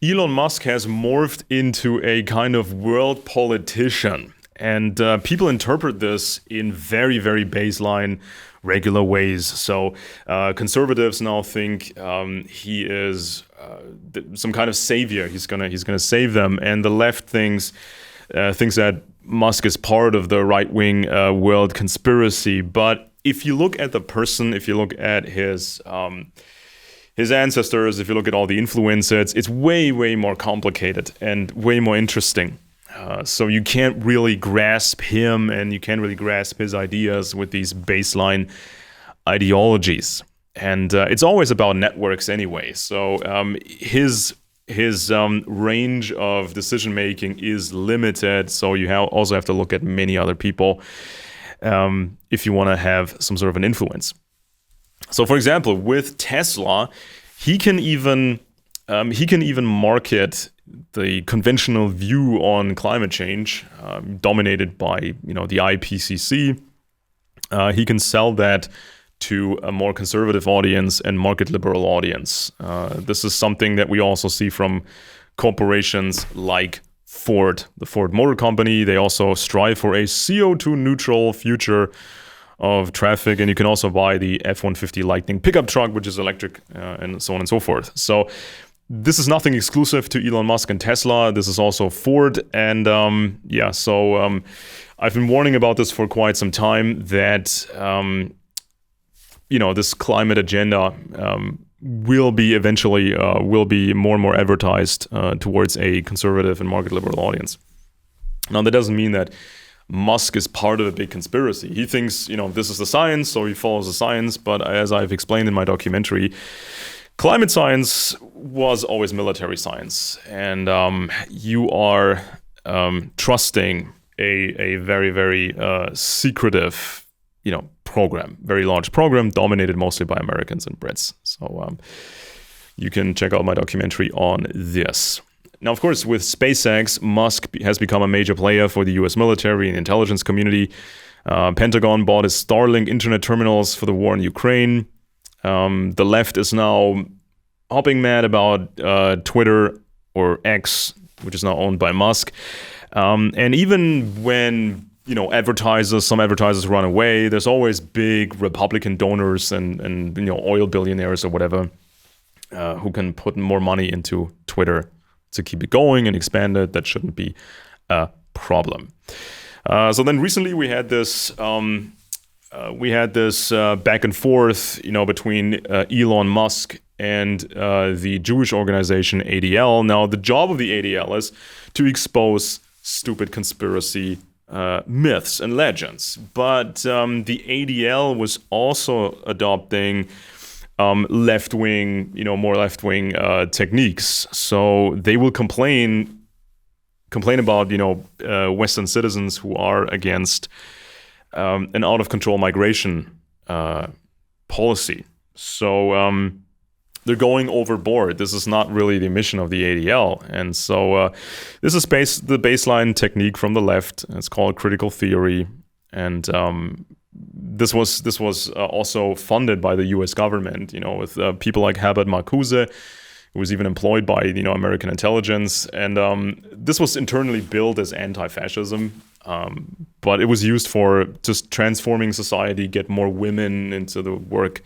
Elon Musk has morphed into a kind of world politician. And people interpret this in very, very baseline, regular ways. So conservatives now think he is some kind of savior. He's gonna save them. And the left thinks that Musk is part of the right-wing world conspiracy. But if you look at the person, if you look at his ancestors, if you look at all the influencers, it's way, way more complicated and way more interesting. So you can't really grasp him and you can't really grasp his ideas with these baseline ideologies. And it's always about networks anyway. So his range of decision making is limited. So you also have to look at many other people if you want to have some sort of an influence. So, for example, with Tesla, he can even market the conventional view on climate change, dominated by the IPCC. He can sell that to a more conservative audience and market liberal audience. This is something that we also see from corporations like Ford, the Ford Motor Company. They also strive for a CO2 neutral future of traffic, and you can also buy the F-150 Lightning pickup truck, which is electric, and so on and so forth. So this is nothing exclusive to Elon Musk and Tesla. This is also Ford, and I've been warning about this for quite some time, that this climate agenda will be eventually more and more advertised towards a conservative and market liberal audience. Now, that doesn't mean that Musk is part of a big conspiracy. He thinks, this is the science, so he follows the science. But as I've explained in my documentary, climate science was always military science. And you are trusting a very, very secretive, program, very large program, dominated mostly by Americans and Brits. So you can check out my documentary on this. Now, of course, with SpaceX, Musk has become a major player for the US military and intelligence community. Pentagon bought his Starlink internet terminals for the war in Ukraine. The left is now hopping mad about Twitter, or X, which is now owned by Musk. And even when some advertisers run away, there's always big Republican donors and oil billionaires or whatever who can put more money into Twitter to keep it going and expand it. That shouldn't be a problem. So then recently we had this back and forth, between Elon Musk and the Jewish organization ADL. Now, the job of the ADL is to expose stupid conspiracy myths and legends, but the ADL was also adopting more left-wing techniques. So they will complain about Western citizens who are against an out-of-control migration policy. So they're going overboard. This is not really the mission of the ADL, and so this is the baseline technique from the left. It's called critical theory, and this was also funded by the U.S. government, with people like Herbert Marcuse, who was even employed by American intelligence. And this was internally billed as anti-fascism, but it was used for just transforming society, get more women into the work,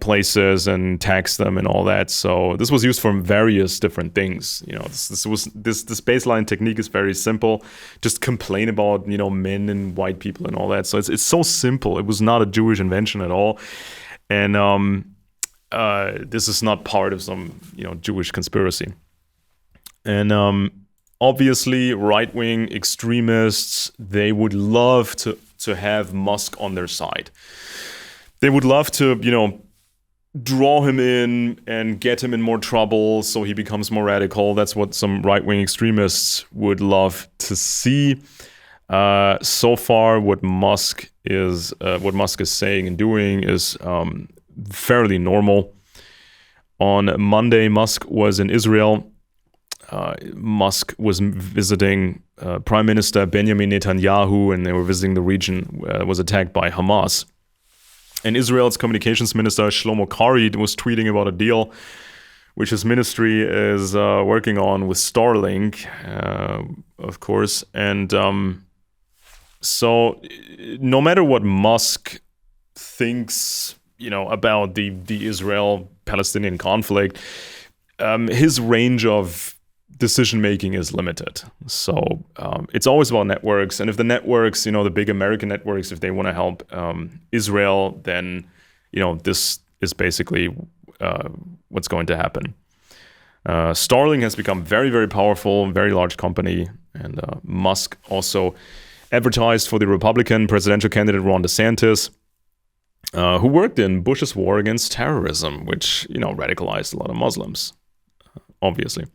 places, and tax them and all that. So this was used for various different things. This baseline technique is very simple. Just complain about men and white people and all that. So it's so simple. It was not a Jewish invention at all, and this is not part of some Jewish conspiracy. And obviously, right-wing extremists, they would love to have Musk on their side. They would love to, draw him in and get him in more trouble so he becomes more radical. That's what some right-wing extremists would love to see. So far, what Musk is saying and doing is fairly normal. On Monday, Musk was in Israel. Musk was visiting Prime Minister Benjamin Netanyahu, and they were visiting the region that was attacked by Hamas. And Israel's communications minister Shlomo Karhi was tweeting about a deal which his ministry is working on with Starlink, of course. And so no matter what Musk thinks, about the Israel-Palestinian conflict, his range of decision-making is limited. So it's always about networks. And if the networks, the big American networks, if they want to help Israel, then, this is basically what's going to happen. Starlink has become very, very powerful, very large company. And Musk also advertised for the Republican presidential candidate Ron DeSantis, who worked in Bush's war against terrorism, which, radicalized a lot of Muslims, obviously.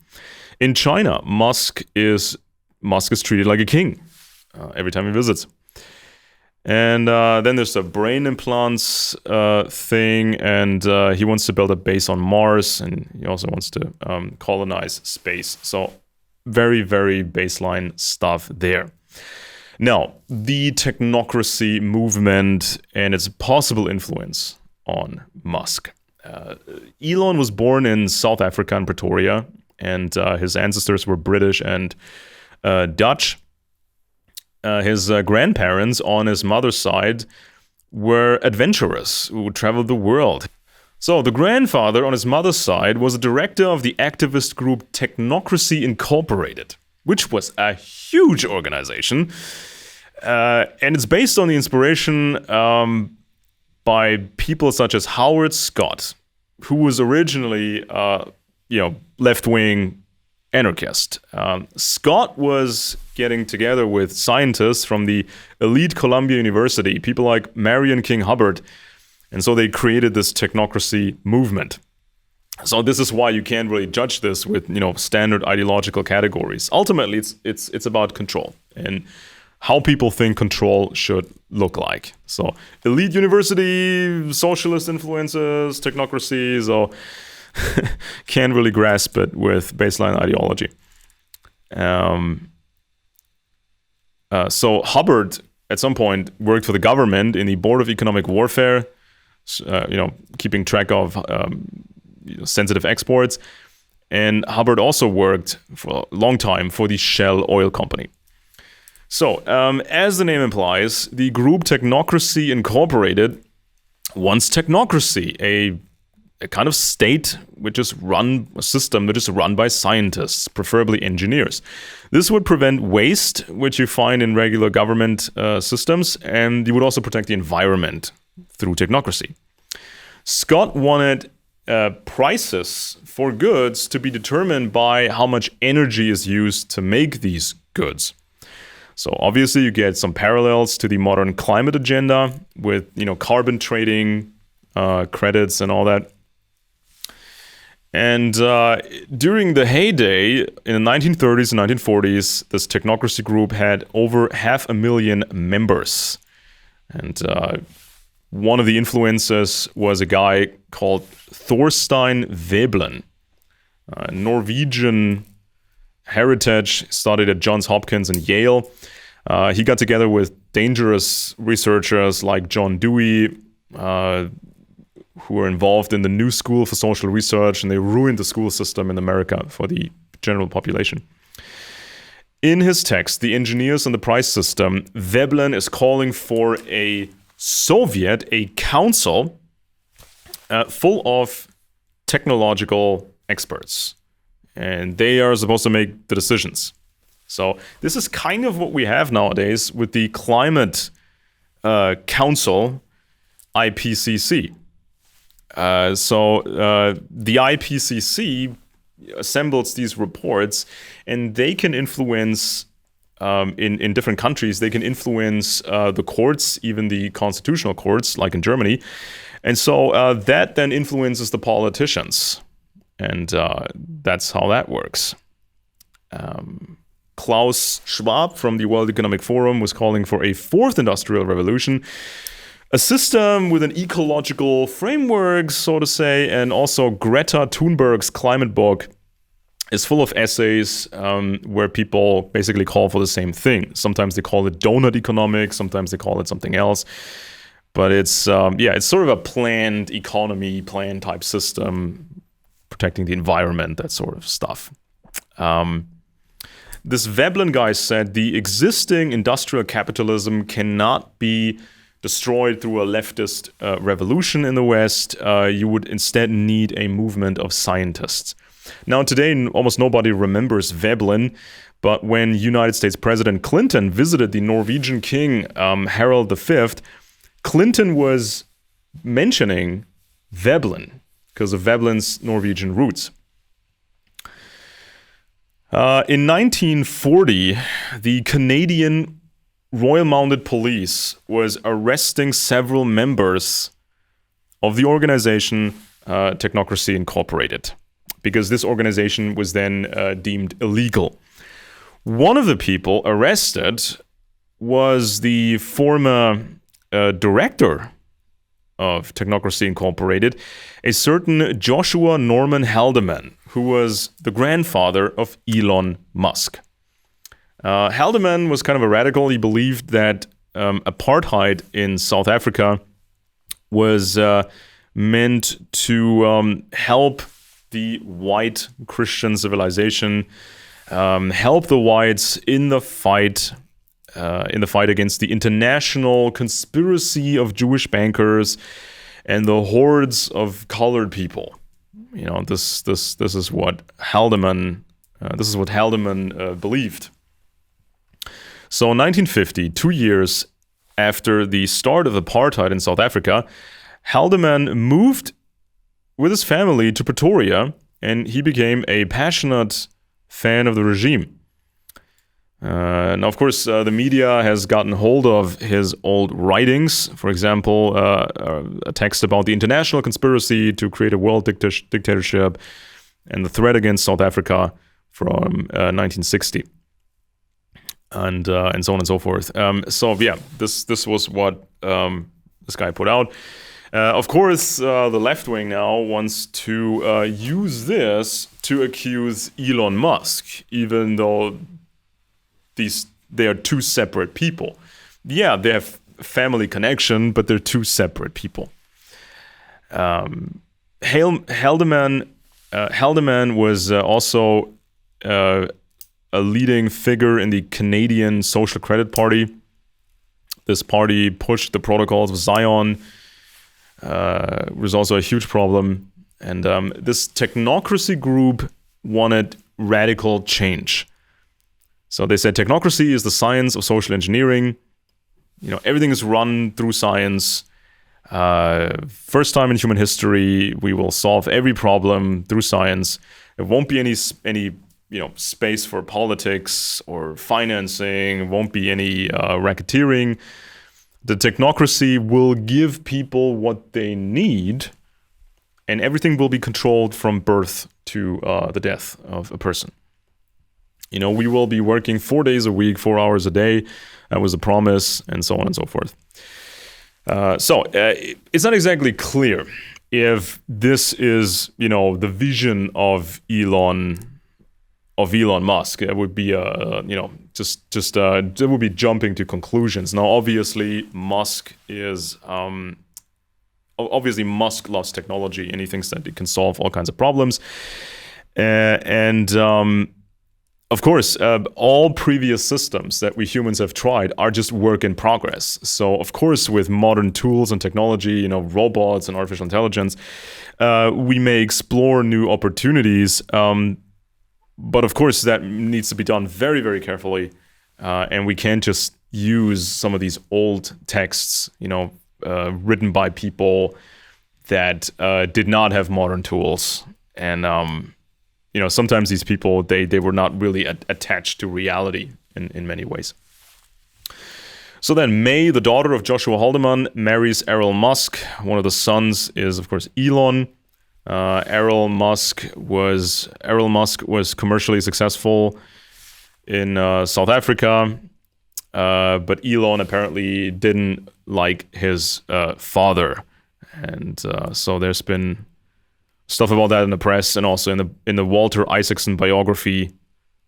In China, Musk is treated like a king every time he visits. And then there's the brain implants thing, and he wants to build a base on Mars, and he also wants to colonize space. So very, very baseline stuff there. Now, the technocracy movement and its possible influence on Musk. Elon was born in South Africa, in Pretoria, and his ancestors were British and Dutch. His grandparents on his mother's side were adventurers who traveled the world. So the grandfather on his mother's side was a director of the activist group Technocracy Incorporated, which was a huge organization. And it's based on the inspiration by people such as Howard Scott, who was originally, left-wing anarchist. Scott was getting together with scientists from the elite Columbia University, people like Marion King Hubbard, and so they created this technocracy movement. So this is why you can't really judge this with standard ideological categories. Ultimately, it's about control and how people think control should look like. So elite university, socialist influences, technocracy, so can't really grasp it with baseline ideology. So Hubbard, at some point, worked for the government in the Board of Economic Warfare, keeping track of sensitive exports. And Hubbard also worked for a long time for the Shell Oil Company. So, as the name implies, the group Technocracy Incorporated wants technocracy, a kind of state a system which is run by scientists, preferably engineers. This would prevent waste, which you find in regular government systems, and you would also protect the environment through technocracy. Scott wanted prices for goods to be determined by how much energy is used to make these goods. So obviously you get some parallels to the modern climate agenda with, carbon trading, credits and all that. And during the heyday, in the 1930s and 1940s, this technocracy group had over 500,000 members. And one of the influences was a guy called Thorstein Veblen, Norwegian heritage, studied at Johns Hopkins and Yale. He got together with dangerous researchers like John Dewey, who were involved in the New School for Social Research, and they ruined the school system in America for the general population. In his text, The Engineers and the Price System, Veblen is calling for a council full of technological experts. And they are supposed to make the decisions. So this is kind of what we have nowadays with the Climate Council, IPCC. The IPCC assembles these reports, and they can influence, in different countries, they can influence the courts, even the constitutional courts, like in Germany. And so that then influences the politicians. And that's how that works. Klaus Schwab from the World Economic Forum was calling for a fourth industrial revolution, a system with an ecological framework, so to say, and also Greta Thunberg's climate book is full of essays where people basically call for the same thing. Sometimes they call it donut economics, sometimes they call it something else. But it's sort of a planned economy, planned type system, protecting the environment, that sort of stuff. This Veblen guy said the existing industrial capitalism cannot be destroyed through a leftist revolution in the West. You would instead need a movement of scientists. Now, today, almost nobody remembers Veblen, but when United States President Clinton visited the Norwegian king, Harald V, Clinton was mentioning Veblen because of Veblen's Norwegian roots. In 1940, the Canadian Royal Mounted Police was arresting several members of the organization Technocracy Incorporated, because this organization was then deemed illegal. One of the people arrested was the former director of Technocracy Incorporated, a certain Joshua Norman Haldeman, who was the grandfather of Elon Musk. Haldeman was kind of a radical. He believed that apartheid in South Africa was meant to help the white Christian civilization, help the whites in the fight against the international conspiracy of Jewish bankers and the hordes of colored people. You know, this is what Haldeman believed. So in 1950, 2 years after the start of apartheid in South Africa, Haldeman moved with his family to Pretoria, and he became a passionate fan of the regime. Now, of course, the media has gotten hold of his old writings. For example, a text about the international conspiracy to create a world dictatorship and the threat against South Africa from 1960, and so on and so forth. So yeah, this was what this guy put out. Of course, the left wing now wants to use this to accuse Elon Musk, even though they are two separate people. Yeah, they have family connection, but they're two separate people. Haldeman was also a leading figure in the Canadian Social Credit Party. This party pushed the protocols of Zion. Was also a huge problem. And this technocracy group wanted radical change. So they said technocracy is the science of social engineering. You know, everything is run through science. First time in human history, we will solve every problem through science. There won't be any space for politics or financing. There won't be any racketeering. The technocracy will give people what they need, and everything will be controlled from birth to the death of a person. You know, we will be working 4 days a week, 4 hours a day. That was a promise, and so on and so forth. So it's not exactly clear if this is, the vision of Elon Musk. It would be it would be jumping to conclusions. Now, obviously, Musk loves technology, and he thinks that it can solve all kinds of problems. Of course, all previous systems that we humans have tried are just work in progress. So, of course, with modern tools and technology, robots and artificial intelligence, we may explore new opportunities. But of course, that needs to be done very, very carefully. And we can't just use some of these old texts, written by people that did not have modern tools. And, sometimes these people, they were not really attached to reality in many ways. So then May, the daughter of Joshua Haldeman, marries Elon Musk. One of the sons is, of course, Elon. Elon Musk was commercially successful in South Africa, but Elon apparently didn't like his father, and so there's been stuff about that in the press, and also in the Walter Isaacson biography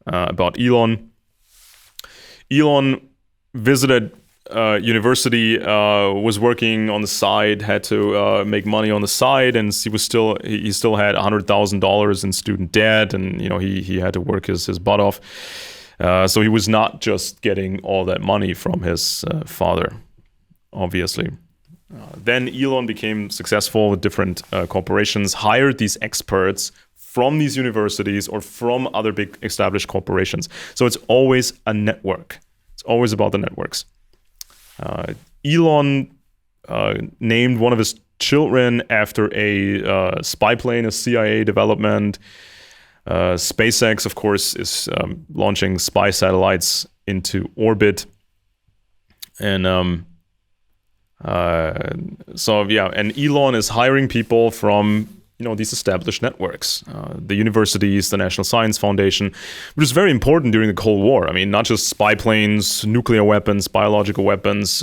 about Elon. Elon visited university, was working on the side, had to make money on the side, and he still had $100,000 in student debt, and he had to work his butt off. So he was not just getting all that money from his father, obviously. Then Elon became successful with different corporations, hired these experts from these universities or from other big established corporations. So it's always a network. It's always about the networks. Elon named one of his children after a spy plane, a CIA development. SpaceX, of course, is launching spy satellites into orbit. And and Elon is hiring people from these established networks, the universities, the National Science Foundation, which is very important during the Cold War. I mean, not just spy planes, nuclear weapons, biological weapons.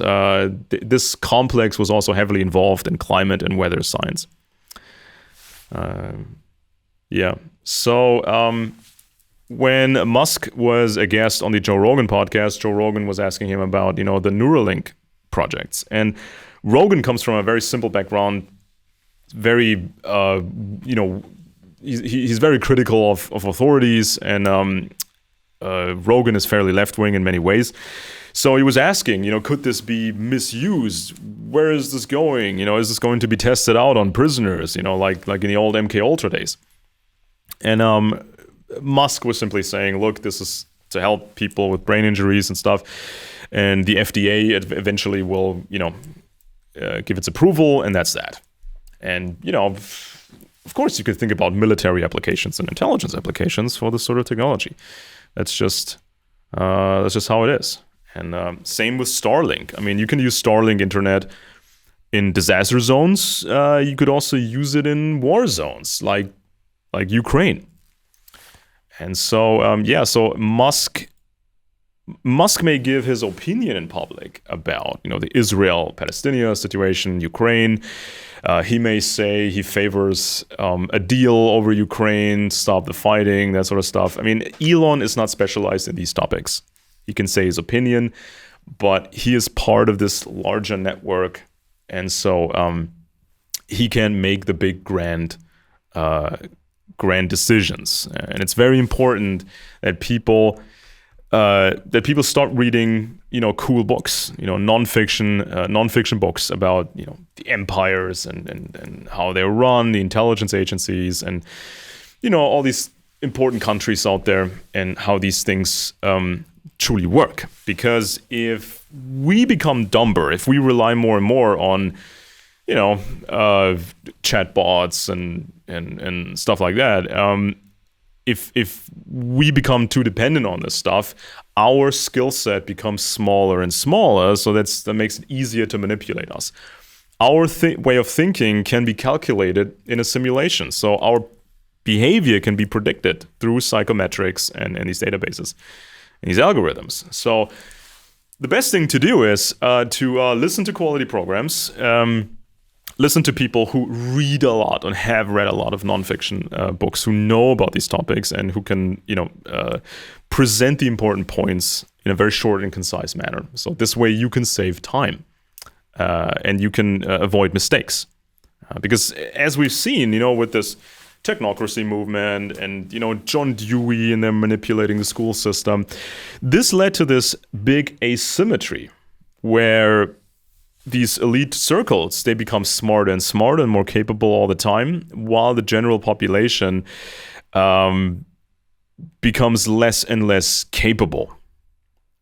This complex was also heavily involved in climate and weather science. So when Musk was a guest on the Joe Rogan podcast, Joe Rogan was asking him about the Neuralink projects, and Rogan comes from a very simple background. Very, he's very critical of authorities, and Rogan is fairly left-wing in many ways. So he was asking, could this be misused? Where is this going? Is this going to be tested out on prisoners? Like in the old MK Ultra days. And Musk was simply saying, look, this is to help people with brain injuries and stuff, and the FDA eventually will, give its approval, and that's that. And, of course, you could think about military applications and intelligence applications for this sort of technology. That's just how it is. And same with Starlink. I mean, you can use Starlink internet in disaster zones. You could also use it in war zones, like Ukraine. And so, so Musk may give his opinion in public about, the Israel-Palestinian situation, Ukraine. He may say he favors a deal over Ukraine, stop the fighting, that sort of stuff. I mean, Elon is not specialized in these topics. He can say his opinion, but he is part of this larger network. And so he can make the big grand decisions. And it's very important that people start reading, cool books, nonfiction books about, the empires and how they're run, the intelligence agencies, and, all these important countries out there and how these things truly work. Because if we become dumber, if we rely more and more on, chatbots and stuff like that, if we become too dependent on this stuff, our skill set becomes smaller and smaller, so that makes it easier to manipulate us. Our way of thinking can be calculated in a simulation, so our behavior can be predicted through psychometrics and these databases and these algorithms. So the best thing to do is to listen to quality programs, listen to people who read a lot and have read a lot of nonfiction books, who know about these topics and who can, present the important points in a very short and concise manner. So this way you can save time and you can avoid mistakes. Because as we've seen, with this technocracy movement and, John Dewey and them manipulating the school system, this led to this big asymmetry where these elite circles, they become smarter and smarter and more capable all the time, while the general population becomes less and less capable.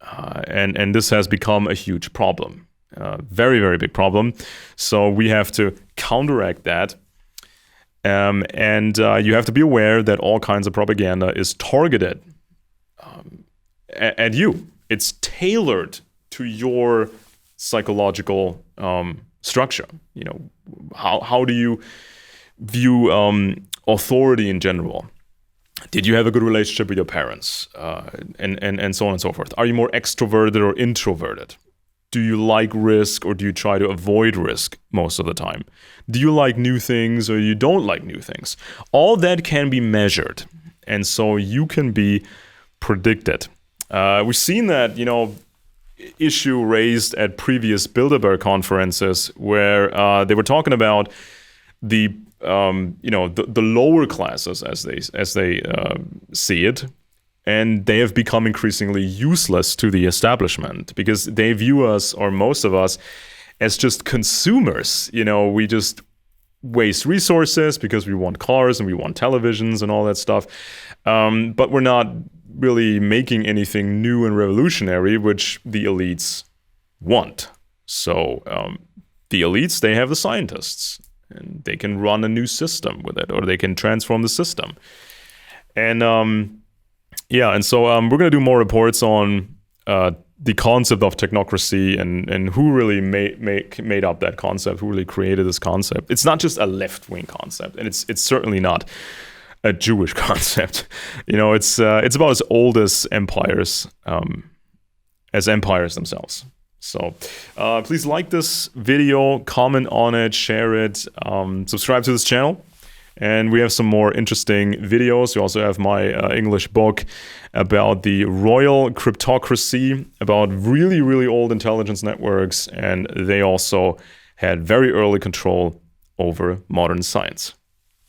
And this has become a huge problem, very, very big problem. So we have to counteract that. And you have to be aware that all kinds of propaganda is targeted at you. It's tailored to your psychological structure. How do you view authority in general? Did you have a good relationship with your parents? And so on and so forth. Are you more extroverted or introverted? Do you like risk or do you try to avoid risk most of the time? Do you like new things or you don't like new things? All that can be measured, and so you can be predicted. We've seen that, issue raised at previous Bilderberg conferences, where they were talking about the the lower classes as they see it, and they have become increasingly useless to the establishment because they view us, or most of us, as just consumers. We just waste resources because we want cars and we want televisions and all that stuff, but we're not really making anything new and revolutionary, which the elites want. So the elites, they have the scientists, and they can run a new system with it, or they can transform the system. And so we're going to do more reports on the concept of technocracy and who really made up that concept, who really created this concept. It's not just a left-wing concept, and it's certainly not a Jewish concept. It's about as old as empires themselves. So please like this video, comment on it, share it, subscribe to this channel. And we have some more interesting videos. We also have my English book about the royal cryptocracy, about really, really old intelligence networks. And they also had very early control over modern science.